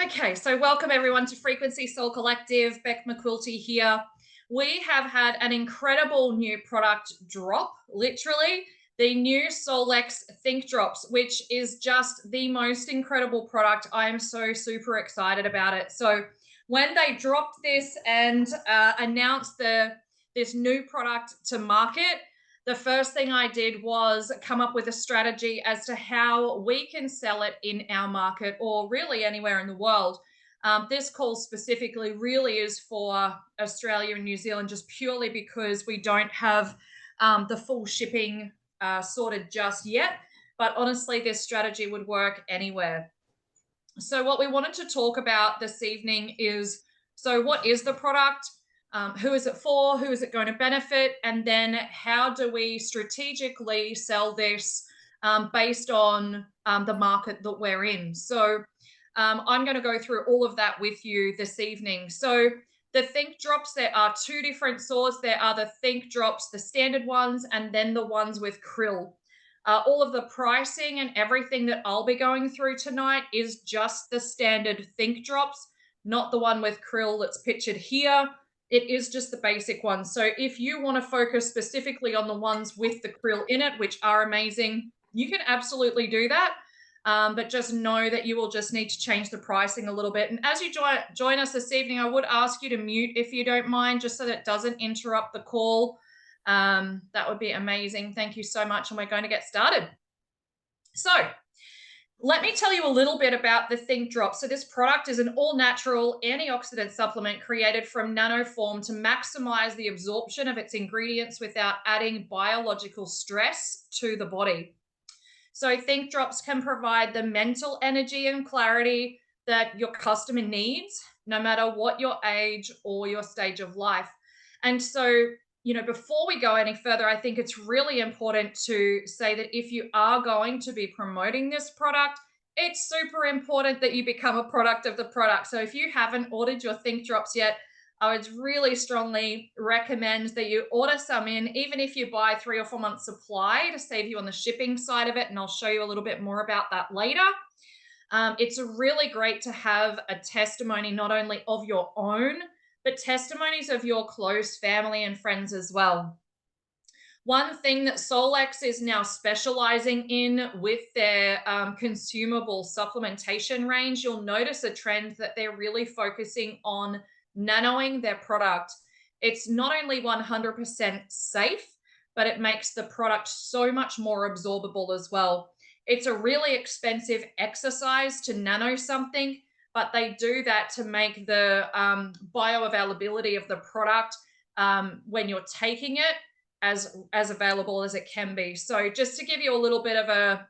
Okay, so welcome everyone to Frequency Soul Collective. Beck McQuilty here. We have had an incredible new product drop, literally, the new Solex Think Drops, which is just the most incredible product. I am so super excited about it. So when they dropped this and announced this new product to market, the first thing I did was come up with a strategy as to how we can sell it in our market or really anywhere in the world. This call specifically really is for Australia and New Zealand, just purely because we don't have the full shipping sorted just yet. But honestly, this strategy would work anywhere. So, what we wanted to talk about this evening is what is the product? Who is it for? Who is it going to benefit? And then, how do we strategically sell this based on the market that we're in? So, I'm going to go through all of that with you this evening. So, the Think Drops, there are two different sorts. There are the Think Drops, the standard ones, and then the ones with krill. All of the pricing and everything that I'll be going through tonight is just the standard Think Drops, not the one with krill that's pictured here. It is just the basic one. So if you want to focus specifically on the ones with the krill in it, which are amazing, you can absolutely do that. But just know that you will just need to change the pricing a little bit. And as you join us this evening, I would ask you to mute if you don't mind, just so that it doesn't interrupt the call. That would be amazing. Thank you so much. And we're going to get started. So let me tell you a little bit about the Think Drop. So this product is an all-natural antioxidant supplement created from nanoform to maximize the absorption of its ingredients without adding biological stress to the body. So Think Drops can provide the mental energy and clarity that your customer needs, no matter what your age or your stage of life. And so, before we go any further, I think it's really important to say that if you are going to be promoting this product, it's super important that you become a product of the product. So if you haven't ordered your Think Drops yet, I would really strongly recommend that you order some in, even if you buy 3 or 4 months supply, to save you on the shipping side of it. And I'll show you a little bit more about that later. It's really great to have a testimony not only of your own, but testimonies of your close family and friends as well. One thing that Solex is now specializing in with their consumable supplementation range, you'll notice a trend that they're really focusing on nanoing their product. It's not only 100% safe, but it makes the product so much more absorbable as well. It's a really expensive exercise to nano something, but they do that to make the bioavailability of the product when you're taking it as available as it can be. So just to give you a little bit of a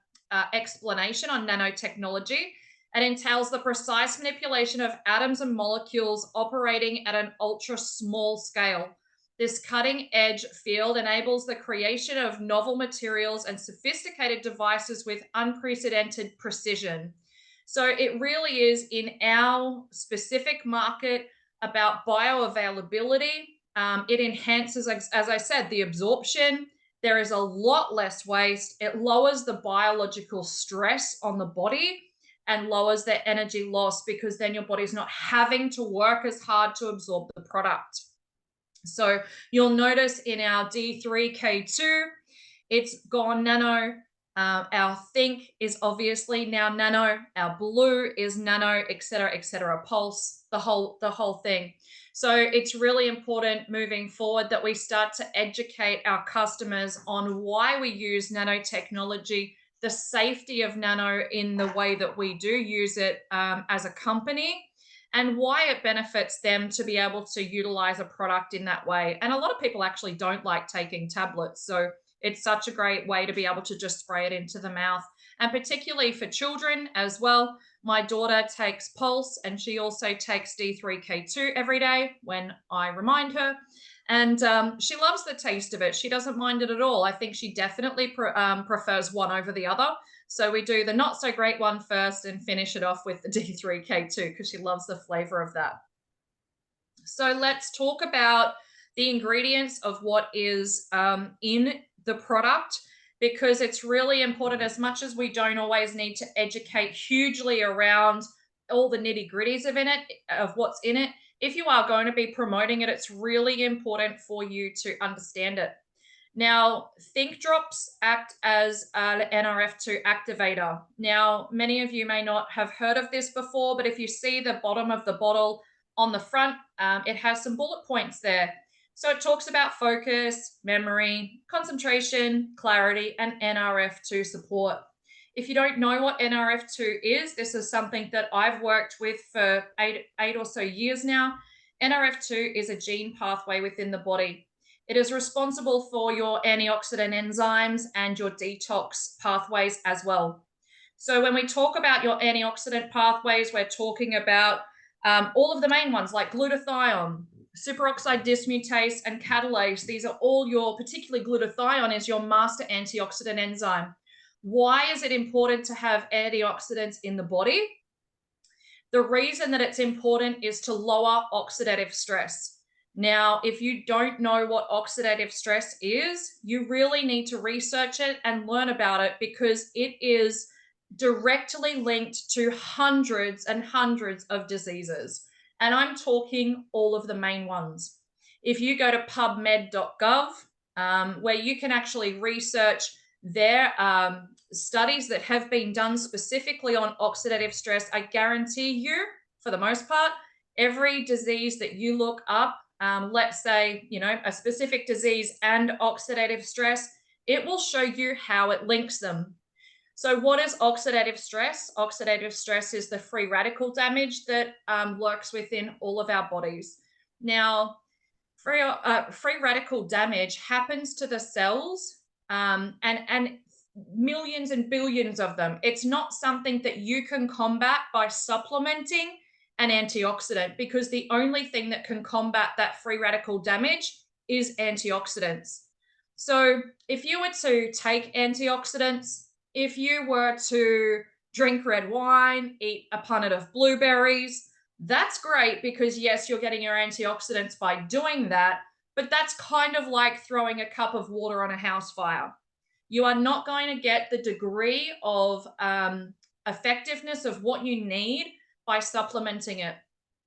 explanation on nanotechnology, it entails the precise manipulation of atoms and molecules operating at an ultra small scale. This cutting edge field enables the creation of novel materials and sophisticated devices with unprecedented precision. So it really is in our specific market about bioavailability. It enhances, as I said, the absorption. There is a lot less waste. It lowers the biological stress on the body and lowers the energy loss, because then your body's not having to work as hard to absorb the product. So you'll notice in our D3K2, it's gone nano. Our Think is obviously now nano. Our Blue is nano, et cetera, Pulse, the whole thing. So it's really important moving forward that we start to educate our customers on why we use nanotechnology, the safety of nano in the way that we do use it as a company, and why it benefits them to be able to utilize a product in that way. And a lot of people actually don't like taking tablets. So it's such a great way to be able to just spray it into the mouth. And particularly for children as well. My daughter takes Pulse and she also takes D3K2 every day when I remind her. And she loves the taste of it. She doesn't mind it at all. I think she definitely prefers one over the other. So we do the not so great one first and finish it off with the D3K2 because she loves the flavor of that. So let's talk about the ingredients of what is in the product, because it's really important. As much as we don't always need to educate hugely around all the nitty gritties of what's in it. If you are going to be promoting it, it's really important for you to understand it. Now, Think Drops act as an NRF2 activator. Now, many of you may not have heard of this before, but if you see the bottom of the bottle on the front, it has some bullet points there. So it talks about focus, memory, concentration, clarity, and NRF2 support. If you don't know what NRF2 is, this is something that I've worked with for eight or so years now. NRF2 is a gene pathway within the body. It is responsible for your antioxidant enzymes and your detox pathways as well. So when we talk about your antioxidant pathways, we're talking about all of the main ones like glutathione, superoxide dismutase, and catalase. These are all your, particularly glutathione is your master antioxidant enzyme. Why is it important to have antioxidants in the body? The reason that it's important is to lower oxidative stress. Now, if you don't know what oxidative stress is, you really need to research it and learn about it, because it is directly linked to hundreds and hundreds of diseases. And I'm talking all of the main ones. If you go to pubmed.gov, where you can actually research their studies that have been done specifically on oxidative stress, I guarantee you, for the most part, every disease that you look up, let's say, a specific disease and oxidative stress, it will show you how it links them. So what is oxidative stress? Oxidative stress is the free radical damage that lurks within all of our bodies. Now, free radical damage happens to the cells, and millions and billions of them. It's not something that you can combat by supplementing an antioxidant, because the only thing that can combat that free radical damage is antioxidants. So if you were to take antioxidants, if you were to drink red wine, eat a punnet of blueberries, that's great, because yes, you're getting your antioxidants by doing that, but that's kind of like throwing a cup of water on a house fire. You are not going to get the degree of effectiveness of what you need by supplementing it.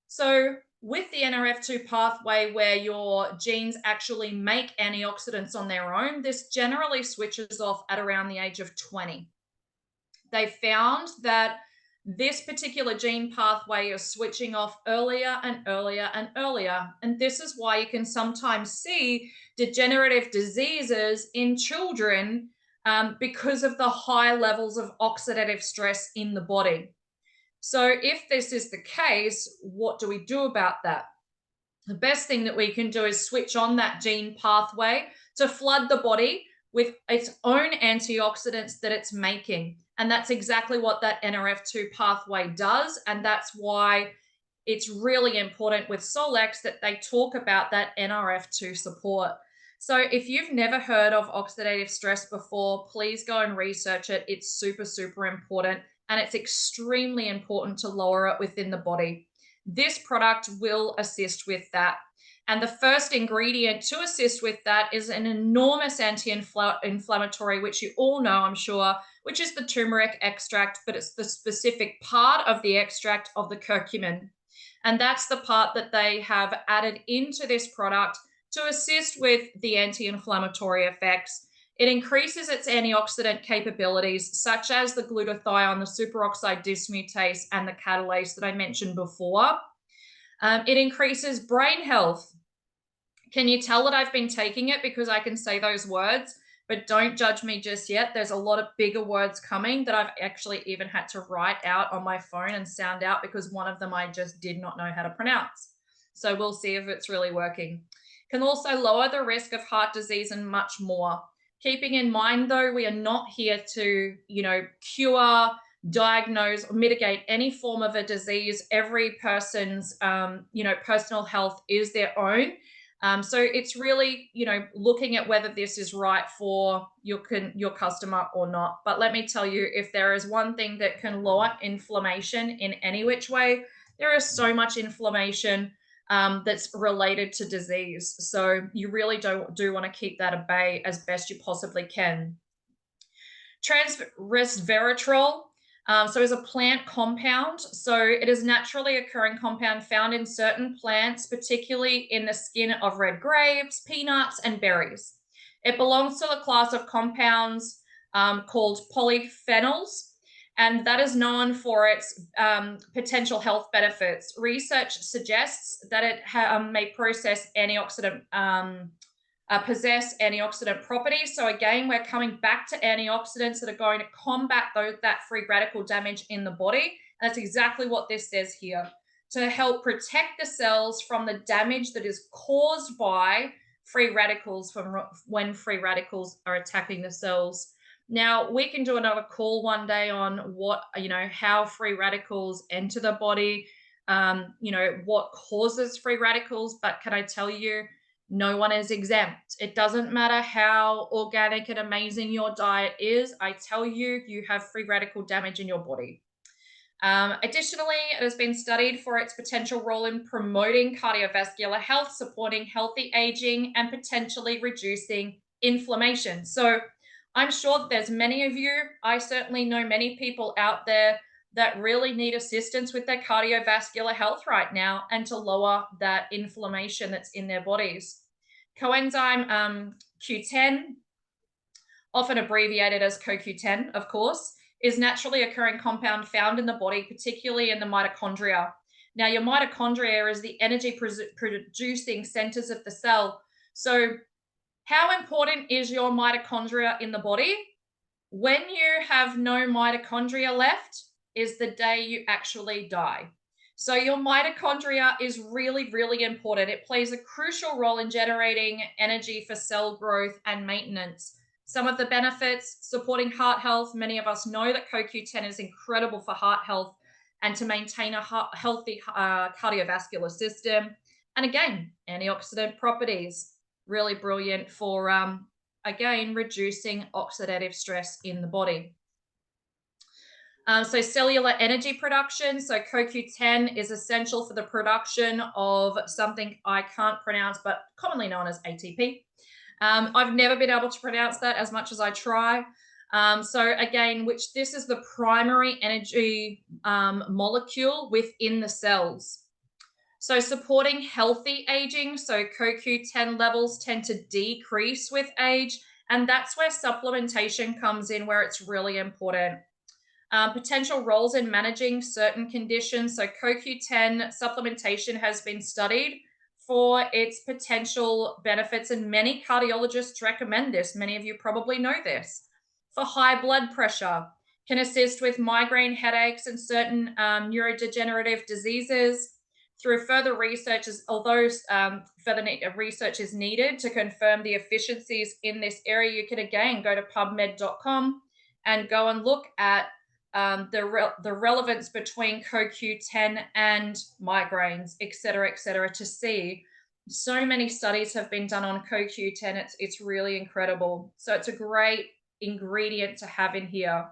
So with the NRF2 pathway, where your genes actually make antioxidants on their own, this generally switches off at around the age of 20. They found that this particular gene pathway is switching off earlier and earlier and earlier. And this is why you can sometimes see degenerative diseases in children, because of the high levels of oxidative stress in the body. So if this is the case, what do we do about that? The best thing that we can do is switch on that gene pathway to flood the body with its own antioxidants that it's making. And that's exactly what that NRF2 pathway does. And that's why it's really important with Solex that they talk about that NRF2 support. So if you've never heard of oxidative stress before, please go and research it. It's super, super important. And it's extremely important to lower it within the body. This product will assist with that. And the first ingredient to assist with that is an enormous anti-inflammatory, which you all know, I'm sure, which is the turmeric extract, but it's the specific part of the extract of the curcumin. And that's the part that they have added into this product to assist with the anti-inflammatory effects. It increases its antioxidant capabilities, such as the glutathione, the superoxide dismutase, and the catalase that I mentioned before. It increases brain health. Can you tell that I've been taking it because I can say those words? But don't judge me just yet. There's a lot of bigger words coming that I've actually even had to write out on my phone and sound out, because one of them I just did not know how to pronounce. So we'll see if it's really working. Can also lower the risk of heart disease and much more. Keeping in mind, though, we are not here to, cure, diagnose, or mitigate any form of a disease. Every person's, personal health is their own. So it's really, looking at whether this is right for your customer or not. But let me tell you, if there is one thing that can lower inflammation in any which way, there is so much inflammation that's related to disease. So you really do want to keep that at bay as best you possibly can. Resveratrol. So it's a plant compound. So it is naturally occurring compound found in certain plants, particularly in the skin of red grapes, peanuts, and berries. It belongs to the class of compounds called polyphenols, and that is known for its potential health benefits. Research suggests that it may process antioxidant possess antioxidant properties. So again, we're coming back to antioxidants that are going to combat that free radical damage in the body. And that's exactly what this says here, to help protect the cells from the damage that is caused by free radicals from when free radicals are attacking the cells. Now, we can do another call one day on what, how free radicals enter the body, what causes free radicals. But can I tell you, no one is exempt. It doesn't matter how organic and amazing your diet is. I tell you, you have free radical damage in your body. Additionally, it has been studied for its potential role in promoting cardiovascular health, supporting healthy aging, and potentially reducing inflammation. So I'm sure that there's many of you, I certainly know many people out there that really need assistance with their cardiovascular health right now and to lower that inflammation that's in their bodies. Coenzyme Q10, often abbreviated as CoQ10, of course, is naturally occurring compound found in the body, particularly in the mitochondria. Now, your mitochondria is the energy producing centers of the cell. So, how important is your mitochondria in the body? When you have no mitochondria left, is the day you actually die. So your mitochondria is really, really important. It plays a crucial role in generating energy for cell growth and maintenance. Some of the benefits: supporting heart health. Many of us know that CoQ10 is incredible for heart health and to maintain a healthy cardiovascular system. And again, antioxidant properties, really brilliant for, again, reducing oxidative stress in the body. So cellular energy production. So CoQ10 is essential for the production of something I can't pronounce, but commonly known as ATP. I've never been able to pronounce that as much as I try. So again, this is the primary energy molecule within the cells. So supporting healthy aging. So CoQ10 levels tend to decrease with age, and that's where supplementation comes in, where it's really important. Potential roles in managing certain conditions. So CoQ10 supplementation has been studied for its potential benefits, and many cardiologists recommend this. Many of you probably know this. For high blood pressure, can assist with migraine, headaches, and certain neurodegenerative diseases. Through further research, although further research is needed to confirm the efficiencies in this area, you can again go to pubmed.com and go and look at the relevance between CoQ10 and migraines, et cetera, to see. So many studies have been done on CoQ10. It's really incredible. So it's a great ingredient to have in here.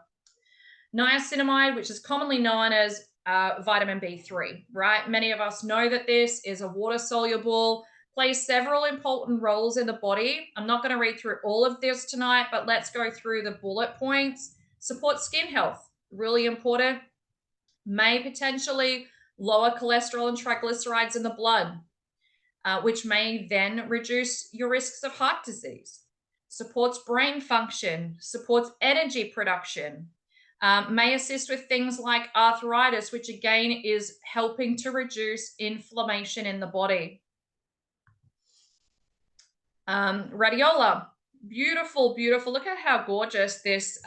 Niacinamide, which is commonly known as vitamin B3, right? Many of us know that this is a water soluble, plays several important roles in the body. I'm not going to read through all of this tonight, but let's go through the bullet points. Support skin health, really important. May potentially lower cholesterol and triglycerides in the blood, which may then reduce your risks of heart disease. Supports brain function, supports energy production, may assist with things like arthritis, which again is helping to reduce inflammation in the body. Radiola, beautiful, beautiful. Look at how gorgeous this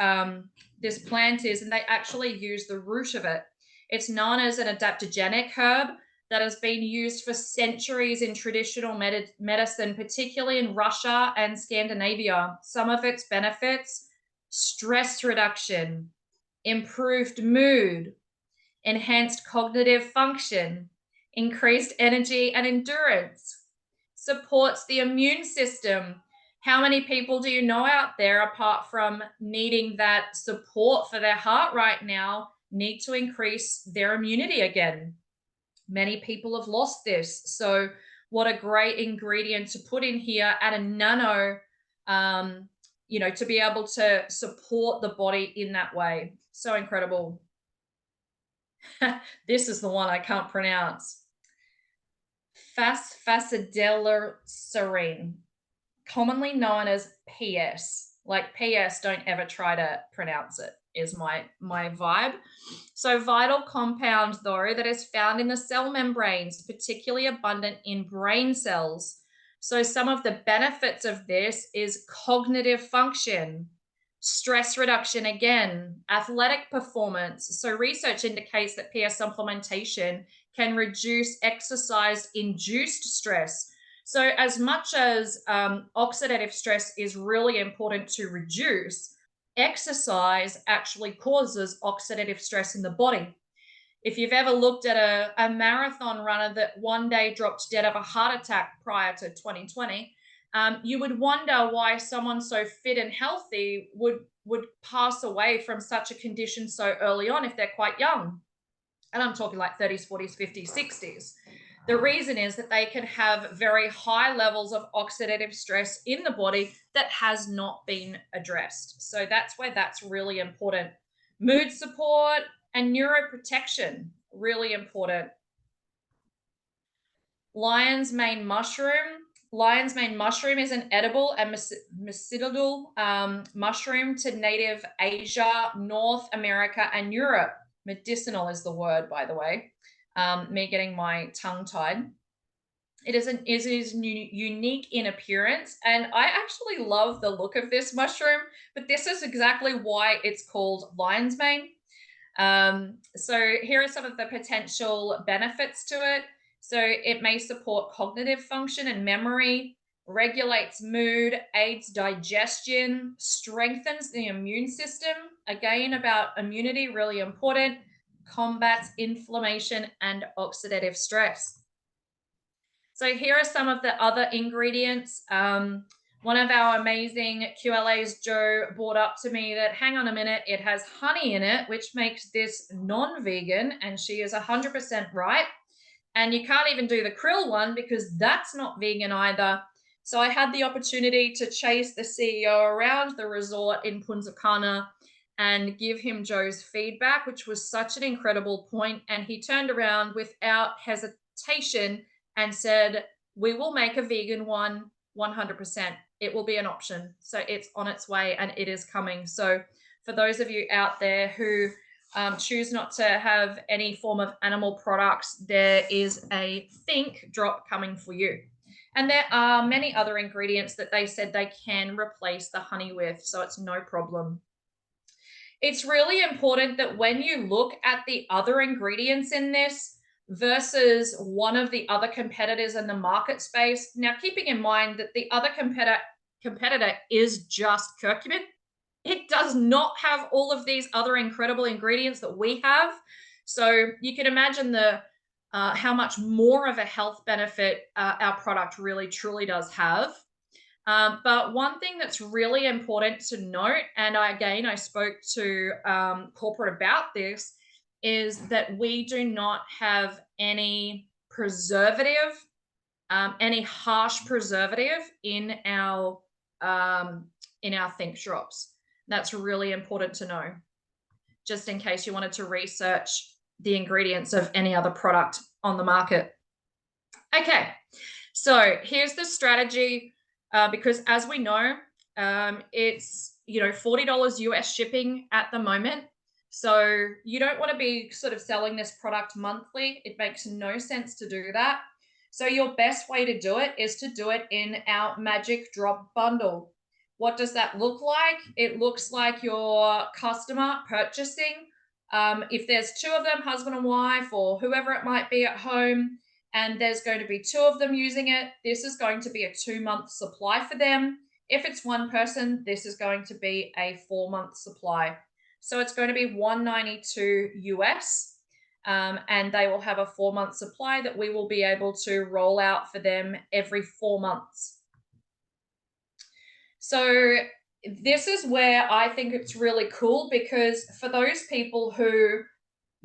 plant is, and they actually use the root of it. It's known as an adaptogenic herb that has been used for centuries in traditional medicine, particularly in Russia and Scandinavia. Some of its benefits: stress reduction, improved mood, enhanced cognitive function, increased energy and endurance, supports the immune system. How many people do you know out there, apart from needing that support for their heart right now, need to increase their immunity again? Many people have lost this. So what a great ingredient to put in here at a nano, to be able to support the body in that way. So incredible. This is the one I can't pronounce. Fascidelarserine, commonly known as PS. Like PS, don't ever try to pronounce it, is my vibe. So vital compound though that is found in the cell membranes, particularly abundant in brain cells. So some of the benefits of this is cognitive function, stress reduction again, athletic performance. So research indicates that PS supplementation can reduce exercise induced stress. So, as much as oxidative stress is really important to reduce, exercise actually causes oxidative stress in the body. If you've ever looked at a marathon runner that one day dropped dead of a heart attack prior to 2020, you would wonder why someone so fit and healthy would pass away from such a condition so early on if they're quite young. And I'm talking like 30s, 40s, 50s, 60s. The reason is that they can have very high levels of oxidative stress in the body that has not been addressed. So that's why that's really important. Mood support and neuroprotection, really important. Lion's mane mushroom. Lion's mane mushroom is an edible and medicinal mushroom to native Asia, North America, and Europe. Medicinal is the word, by the way. Me getting my tongue tied. It is unique in appearance, and I actually love the look of this mushroom. But this is exactly why it's called lion's mane. So here are some of the potential benefits to it. So it may support cognitive function and memory, regulates mood, aids digestion, strengthens the immune system. Again, about immunity, really important, combats inflammation and oxidative stress. So here are some of the other ingredients. One of our amazing QLAs, Joe, brought up to me that, hang on a minute, it has honey in it, which makes this non-vegan, and she is 100% right. And you can't even do the krill one because that's not vegan either. So I had the opportunity to chase the CEO around the resort in Punta Cana and give him Joe's feedback, which was such an incredible point. And he turned around without hesitation and said, we will make a vegan one 100%. It will be an option. So it's on its way and it is coming. So for those of you out there who choose not to have any form of animal products, there is a Think drop coming for you. And there are many other ingredients that they said they can replace the honey with, so it's no problem. It's really important that when you look at the other ingredients in this versus one of the other competitors in the market space, now keeping in mind that the other competitor is just curcumin. It does not have all of these other incredible ingredients that we have. So you can imagine the how much more of a health benefit our product really truly does have. But one thing that's really important to note, and I spoke to corporate about this, is that we do not have any preservative, any harsh preservative in our Think drops. That's really important to know, just in case you wanted to research the ingredients of any other product on the market. Okay, so here's the strategy. Because as we know, it's $40 US shipping at the moment. So you don't want to be sort of selling this product monthly. It makes no sense to do that. So your best way to do it is to do it in our Magic Drop bundle. What does that look like? It looks like your customer purchasing. If there's two of them, husband and wife, or whoever it might be at home, and there's going to be two of them using it, this is going to be a 2-month supply for them. If it's one person, this is going to be a 4-month supply. So it's going to be $192 US, and they will have a 4-month supply that we will be able to roll out for them every 4 months. So this is where I think it's really cool, because for those people who,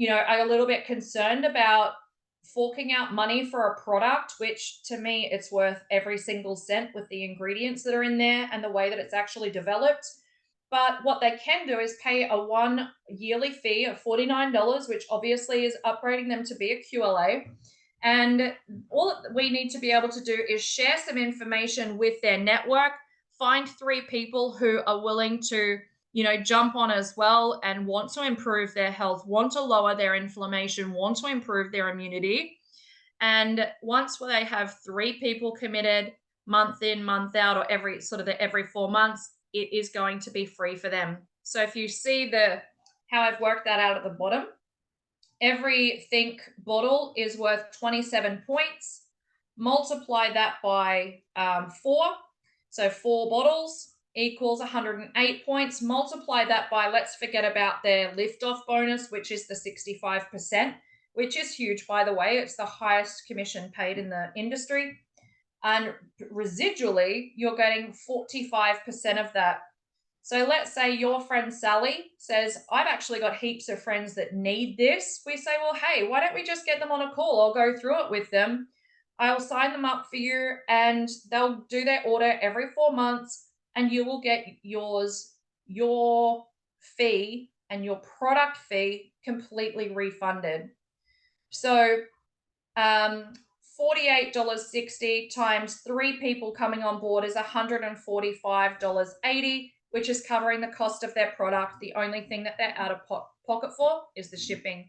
are a little bit concerned about forking out money for a product, which to me, it's worth every single cent with the ingredients that are in there and the way that it's actually developed. But what they can do is pay a one yearly fee of $49, which obviously is upgrading them to be a QLA. And all we need to be able to do is share some information with their network, find three people who are willing to, jump on as well and want to improve their health, want to lower their inflammation, want to improve their immunity. And once they have three people committed month in, month out, or every 4 months, it is going to be free for them. So if you see how I've worked that out at the bottom, every Think bottle is worth 27 points. Multiply that by 4. So 4 bottles equals 108 points. Multiply that by, let's forget about their liftoff bonus, which is the 65%, which is huge, by the way. It's the highest commission paid in the industry. And residually, you're getting 45% of that. So let's say your friend Sally says, I've actually got heaps of friends that need this. We say, well, hey, why don't we just get them on a call? I'll go through it with them. I'll sign them up for you and they'll do their order every 4 months and you will get your fee and your product fee completely refunded. So $48.60 times 3 people coming on board is $145.80, which is covering the cost of their product. The only thing that they're out of pocket for is the shipping.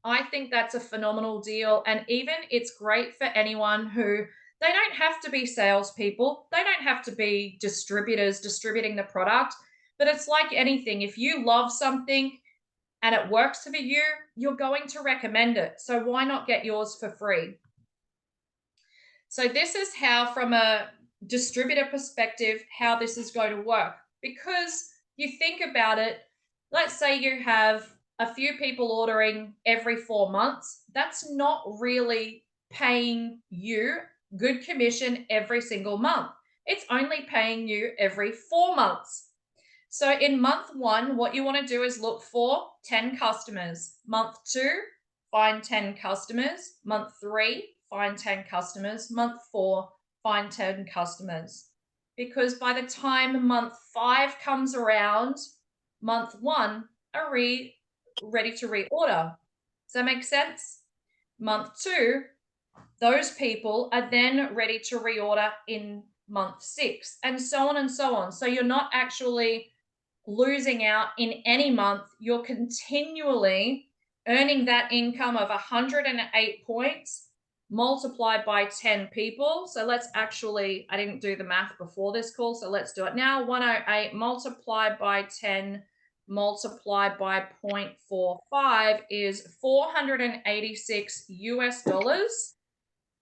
I think that's a phenomenal deal. And even it's great for anyone who, they don't have to be salespeople. They don't have to be distributors distributing the product. But it's like anything. If you love something and it works for you, you're going to recommend it. So why not get yours for free? So this is how, from a distributor perspective, how this is going to work. Because you think about it, let's say you have a few people ordering every 4 months. That's not really paying you good commission every single month. It's only paying you every 4 months. So in month 1, what you want to do is look for 10 customers. Month 2, find 10 customers. Month 3, find 10 customers. Month 4, find 10 customers. Because by the time month 5 comes around, month 1 are ready to reorder. Does that make sense? Month 2, those people are then ready to reorder in month 6, and so on and so on. So you're not actually losing out in any month. You're continually earning that income of 108 points multiplied by 10 people. So let's actually, I didn't do the math before this call, so let's do it now. 108 multiplied by 10 multiplied by 0.45 is 486 US dollars.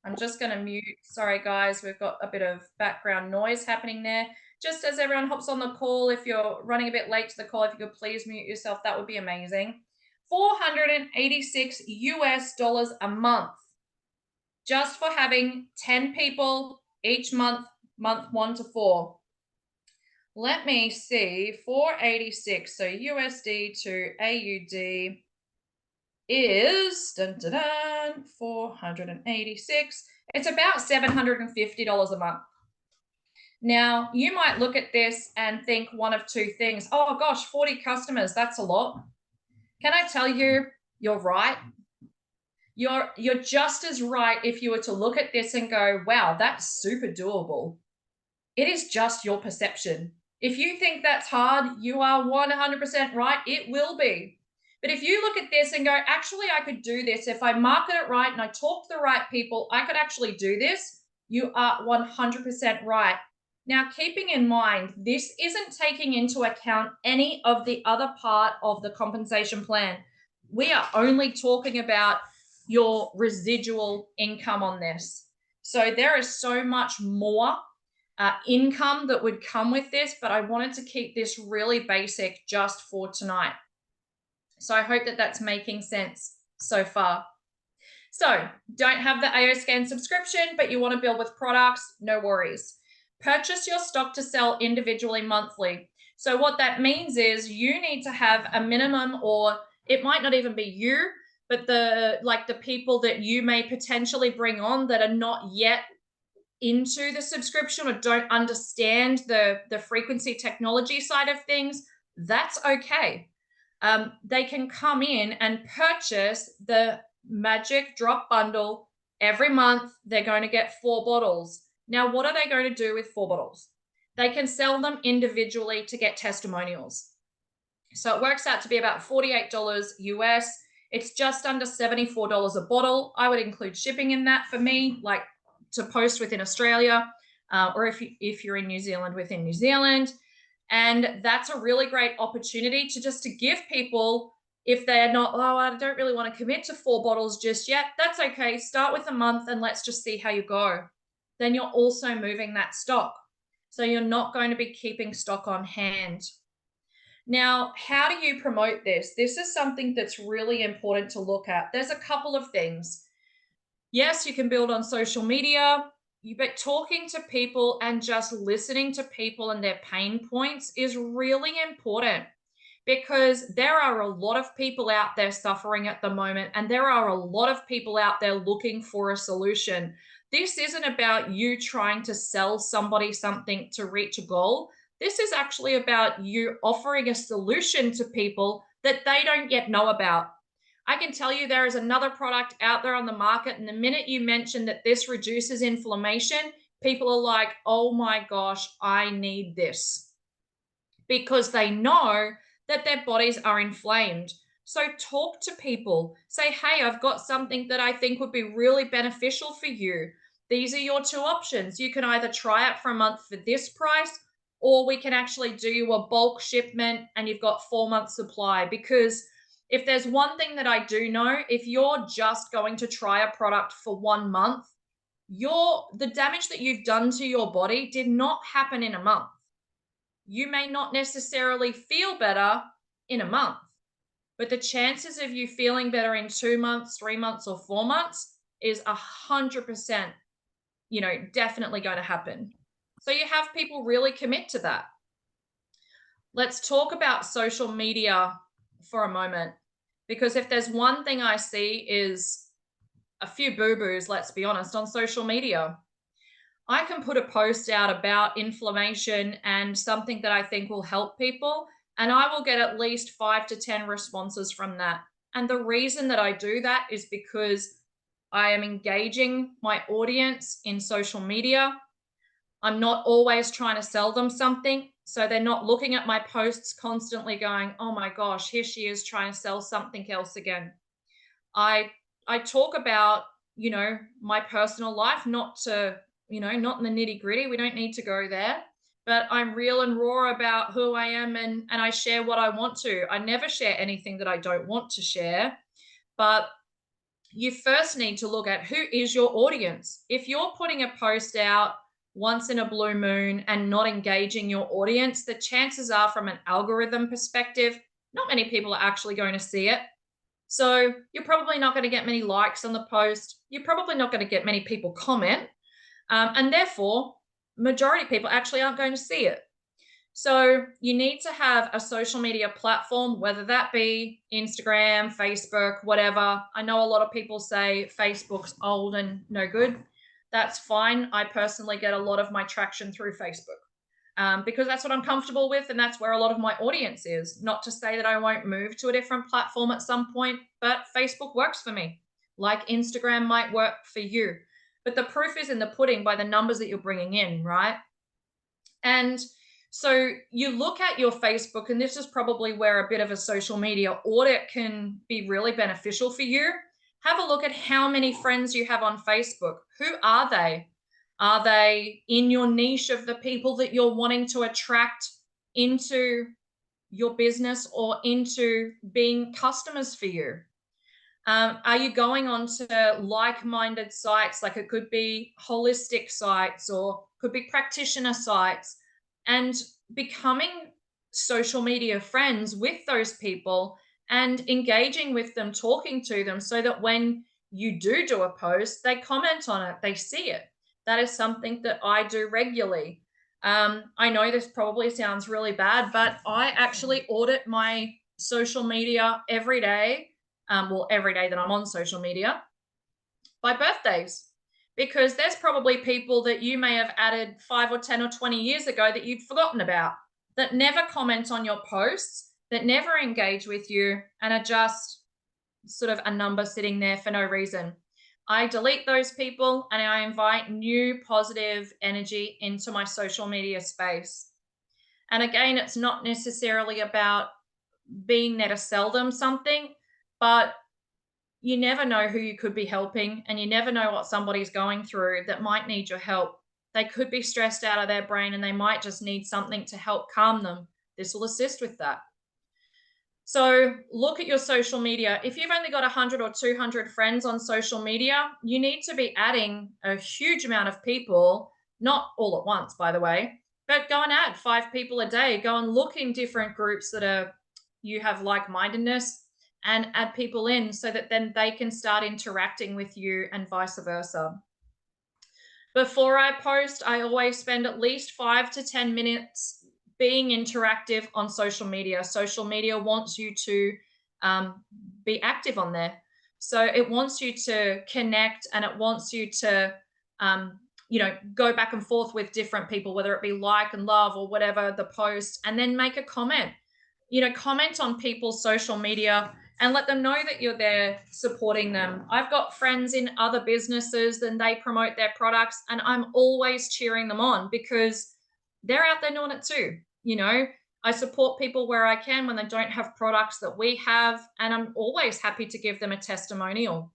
I'm just going to mute. Sorry, guys, we've got a bit of background noise happening there. Just as everyone hops on the call, if you're running a bit late to the call, if you could please mute yourself, that would be amazing. 486 US dollars a month, just for having 10 people each month, month 1 to 4. Let me see, 486, so USD to AUD is 486. It's about $750 a month. Now, you might look at this and think one of two things. Oh gosh, 40 customers, that's a lot. Can I tell you, you're right. You're just as right if you were to look at this and go, wow, that's super doable. It is just your perception. If you think that's hard, you are 100% right. It will be. But if you look at this and go, actually, I could do this. If I market it right and I talk to the right people, I could actually do this. You are 100% right. Now, keeping in mind, this isn't taking into account any of the other part of the compensation plan. We are only talking about your residual income on this. So there is so much more income that would come with this, but I wanted to keep this really basic just for tonight. So I hope that that's making sense so far. So don't have the AO Scan subscription, but you want to build with products, no worries. Purchase your stock to sell individually monthly. So what that means is you need to have a minimum, or it might not even be you, but the people that you may potentially bring on that are not yet into the subscription or don't understand the frequency technology side of things, that's okay. They can come in and purchase the Magic Drop Bundle every month. They're going to get 4 bottles. Now, what are they going to do with 4 bottles? They can sell them individually to get testimonials. So it works out to be about $48 US. It's just under $74 a bottle. I would include shipping in that for me, like to post within Australia, or if you're in New Zealand, within New Zealand. And that's a really great opportunity to give people, if they're not, oh, I don't really want to commit to 4 bottles just yet, that's okay. Start with a month and let's just see how you go. Then you're also moving that stock. So you're not going to be keeping stock on hand. Now, how do you promote this? This is something that's really important to look at. There's a couple of things. Yes, you can build on social media, but talking to people and just listening to people and their pain points is really important, because there are a lot of people out there suffering at the moment, and there are a lot of people out there looking for a solution. This isn't about you trying to sell somebody something to reach a goal. This is actually about you offering a solution to people that they don't yet know about. I can tell you there is another product out there on the market, and the minute you mention that this reduces inflammation, people are like, oh my gosh, I need this, because they know that their bodies are inflamed. So talk to people. Say, hey, I've got something that I think would be really beneficial for you. These are your 2 options. You can either try it for a month for this price, or we can actually do you a bulk shipment and you've got 4 months supply. Because if there's one thing that I do know, if you're just going to try a product for 1 month, the damage that you've done to your body did not happen in a month. You may not necessarily feel better in a month, but the chances of you feeling better in 2 months, 3 months, or 4 months is 100%, definitely going to happen. So you have people really commit to that. Let's talk about social media for a moment, because if there's one thing I see is a few boo-boos, let's be honest, on social media. I can put a post out about inflammation and something that I think will help people, and I will get at least 5 to 10 responses from that. And the reason that I do that is because I am engaging my audience in social media. I'm not always trying to sell them something. So they're not looking at my posts constantly going, oh my gosh, here she is trying to sell something else again. I talk about, my personal life, not in the nitty gritty. We don't need to go there, but I'm real and raw about who I am, and I share what I want to. I never share anything that I don't want to share, but you first need to look at who is your audience. If you're putting a post out once in a blue moon and not engaging your audience, the chances are, from an algorithm perspective, not many people are actually going to see it. So you're probably not going to get many likes on the post. You're probably not going to get many people comment. And therefore, majority of people actually aren't going to see it. So you need to have a social media platform, whether that be Instagram, Facebook, whatever. I know a lot of people say Facebook's old and no good. That's fine. I personally get a lot of my traction through Facebook. Because that's what I'm comfortable with, and that's where a lot of my audience is. Not to say that I won't move to a different platform at some point, but Facebook works for me, like Instagram might work for you. But the proof is in the pudding by the numbers that you're bringing in, right? And so you look at your Facebook, and this is probably where a bit of a social media audit can be really beneficial for you. Have a look at how many friends you have on Facebook. Who are they? Are they in your niche of the people that you're wanting to attract into your business or into being customers for you? Are you going on to like-minded sites? Like, it could be holistic sites or could be practitioner sites, and becoming social media friends with those people and engaging with them, talking to them, so that when you do a post, they comment on it, they see it. That is something that I do regularly. I know this probably sounds really bad, but I actually audit my social media every day. Every day that I'm on social media, by birthdays, because there's probably people that you may have added 5 or 10 or 20 years ago that you'd forgotten about. that never comment on your posts, that never engage with you, and are just sort of a number sitting there for no reason. I delete those people and I invite new positive energy into my social media space. And again, it's not necessarily about being there to sell them something, but you never know who you could be helping, and you never know what somebody's going through that might need your help. They could be stressed out of their brain and they might just need something to help calm them. This will assist with that. So look at your social media. If you've only got 100 or 200 friends on social media, you need to be adding a huge amount of people, not all at once, by the way, but go and add 5 people a day. Go and look in different groups that are you have like-mindedness and add people in so that then they can start interacting with you and vice versa. Before I post, I always spend at least 5 to 10 minutes being interactive on social media. Social media wants you to be active on there. So it wants you to connect, and it wants you to, go back and forth with different people, whether it be like and love or whatever the post, and then make a comment. Comment on people's social media and let them know that you're there supporting them. I've got friends in other businesses and they promote their products, and I'm always cheering them on because they're out there doing it too. I support people where I can when they don't have products that we have, and I'm always happy to give them a testimonial.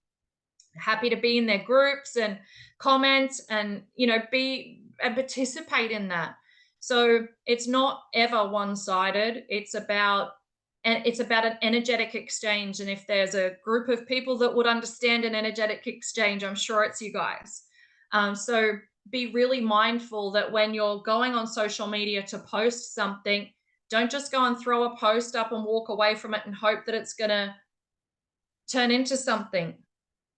Happy to be in their groups and comment and, be and participate in that. So it's not ever one-sided. It's about an energetic exchange. And if there's a group of people that would understand an energetic exchange, I'm sure it's you guys. So be really mindful that when you're going on social media to post something, don't just go and throw a post up and walk away from it and hope that it's going to turn into something.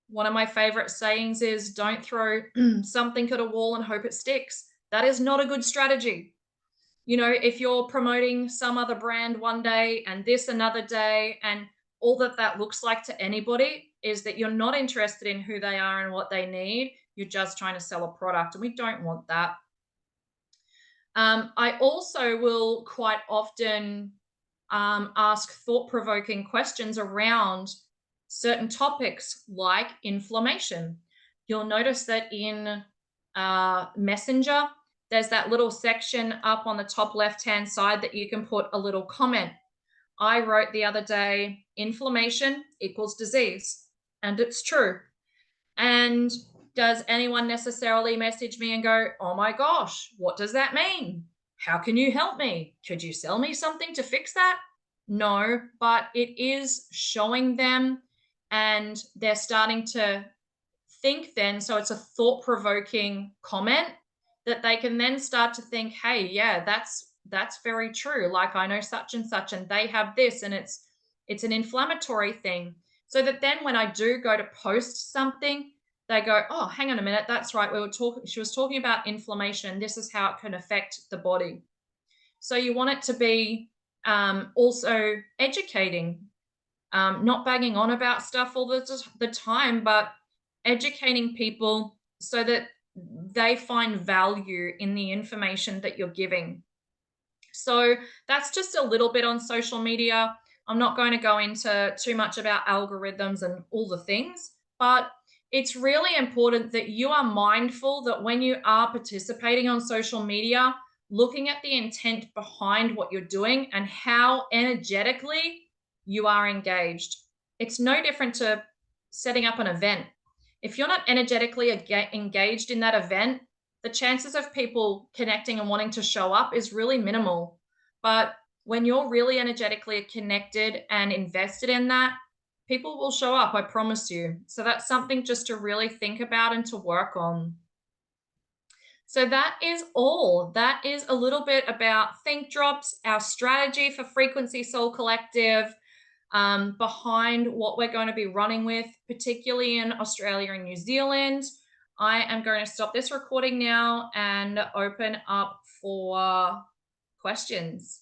One of my favorite sayings is don't throw something at a wall and hope it sticks. That is not a good strategy. If you're promoting some other brand one day and this another day, and all that looks like to anybody is that you're not interested in who they are and what they need. You're just trying to sell a product, and we don't want that. I also will quite often ask thought-provoking questions around certain topics like inflammation. You'll notice that in Messenger, there's that little section up on the top left-hand side that you can put a little comment. I wrote the other day, inflammation equals disease. And it's true. And does anyone necessarily message me and go, oh my gosh, what does that mean? How can you help me? Could you sell me something to fix that? No, but it is showing them, and they're starting to think then. So it's a thought-provoking comment that they can then start to think, hey, yeah, that's very true. Like I know such and such, and they have this, and it's an inflammatory thing. So that then when I do go to post something, they go, oh, hang on a minute, that's right. She was talking about inflammation. This is how it can affect the body. So you want it to be also educating, not banging on about stuff all the time, but educating people so that they find value in the information that you're giving. So that's just a little bit on social media. I'm not going to go into too much about algorithms and all the things, but it's really important that you are mindful that when you are participating on social media, looking at the intent behind what you're doing and how energetically you are engaged. It's no different to setting up an event. If you're not energetically engaged in that event, the chances of people connecting and wanting to show up is really minimal. But when you're really energetically connected and invested in that, people will show up, I promise you. So that's something just to really think about and to work on. So that is all. That is a little bit about Think Drops, our strategy for Frequency Soul Collective, behind what we're going to be running with, particularly in Australia and New Zealand. I am going to stop this recording now and open up for questions.